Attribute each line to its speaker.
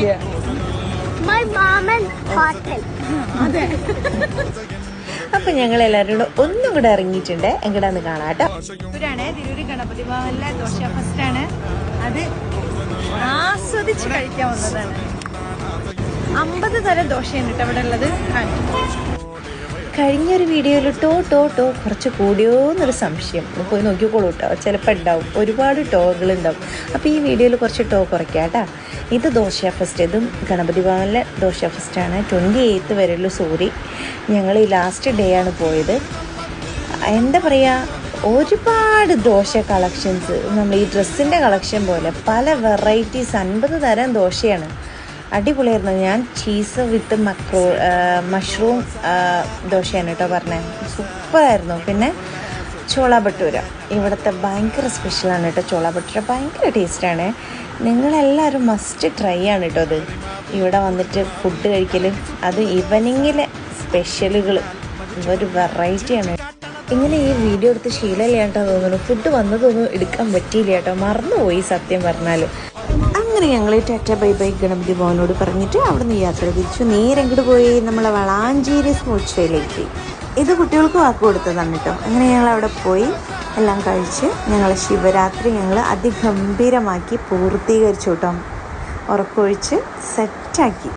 Speaker 1: My mom and hotel.
Speaker 2: അപ്പൊ ഞങ്ങൾ എല്ലാവരും ഒന്നും കൂടെ ഇറങ്ങിയിട്ടുണ്ട്. എങ്ങടാന്ന് കാണാട്ടോ.
Speaker 3: തിരൂര് ഗണപതി ഭവനിലെ ദോശ ഫസ്റ്റ് ആണ്. അത് ആസ്വദിച്ച് കഴിക്കാൻ വന്നതാണ്. 50 തരം ദോശയാണ് കേട്ടോ ഇവിടെ ഉള്ളത്.
Speaker 2: കഴിഞ്ഞൊരു വീഡിയോയിൽ ടോ കുറച്ച് കൂടിയോ എന്നൊരു സംശയം പോയി നോക്കിക്കോളൂ കേട്ടോ. ചിലപ്പോൾ ഉണ്ടാവും, ഒരുപാട് ടോകളുണ്ടാവും. അപ്പോൾ ഈ വീഡിയോയിൽ കുറച്ച് ടോ കുറയ്ക്കാം കേട്ടോ. ഇത് ദോശ ഫസ്റ്റ്, ഇതും ഗണപതി ഭവനിലെ ദോശ ഫസ്റ്റാണ്. 28 വരെയുള്ളൂ. സോറി, ഞങ്ങൾ ഈ ലാസ്റ്റ് ഡേ ആണ് പോയത്. എന്താ പറയുക, ഒരുപാട് ദോശ കളക്ഷൻസ്, നമ്മൾ ഈ ഡ്രസ്സിൻ്റെ കളക്ഷൻ പോലെ പല വെറൈറ്റീസ്, 50 തരം ദോശയാണ്. അടിപൊളിയായിരുന്നു. ഞാൻ ചീസ് വിത്ത് മഷ്റൂം ദോശയാണ് കേട്ടോ പറഞ്ഞത്. സൂപ്പറായിരുന്നു. പിന്നെ ചോള ഭട്ടൂര ഇവിടുത്തെ ഭയങ്കര സ്പെഷ്യലാണ് കേട്ടോ. ചോള ഭട്ടൂര ഭയങ്കര ടേസ്റ്റാണ്. നിങ്ങളെല്ലാവരും മസ്റ്റ് ട്രൈ ആണ് കേട്ടോ അത്. ഇവിടെ വന്നിട്ട് ഫുഡ് കഴിക്കൽ, അത് ഈവനിങ്ങിലെ സ്പെഷ്യലുകൾ, ഒരു വെറൈറ്റിയാണ്. ഇങ്ങനെ ഈ വീഡിയോ എടുത്ത് ശീലമില്ല കേട്ടോ തോന്നുന്നു. ഫുഡ് വന്നതൊന്നും എടുക്കാൻ പറ്റിയില്ല കേട്ടോ, മറന്നുപോയി സത്യം പറഞ്ഞാൽ. അങ്ങനെ ഞങ്ങൾ ടാറ്റ ബൈ ബൈ ഗണപതി ഭവനോട് പറഞ്ഞിട്ട് അവിടെ നിന്ന് യാത്ര തിരിച്ചു. നേരെ അങ്ങോട്ട് പോയി നമ്മളെ വളാഞ്ചേരി സ്മൂത്ത് ഷോയിലേക്ക്. ഇത് കുട്ടികൾക്ക് വാക്ക് കൊടുത്തതാണ് കേട്ടോ. അങ്ങനെ ഞങ്ങൾ അവിടെ പോയി എല്ലാം കഴിച്ച് ഞങ്ങൾ ശിവരാത്രി ഞങ്ങൾ അതിഗംഭീരമാക്കി പൂർത്തീകരിച്ചു കേട്ടോ. ഉറക്കൊഴിച്ച് സെറ്റാക്കി.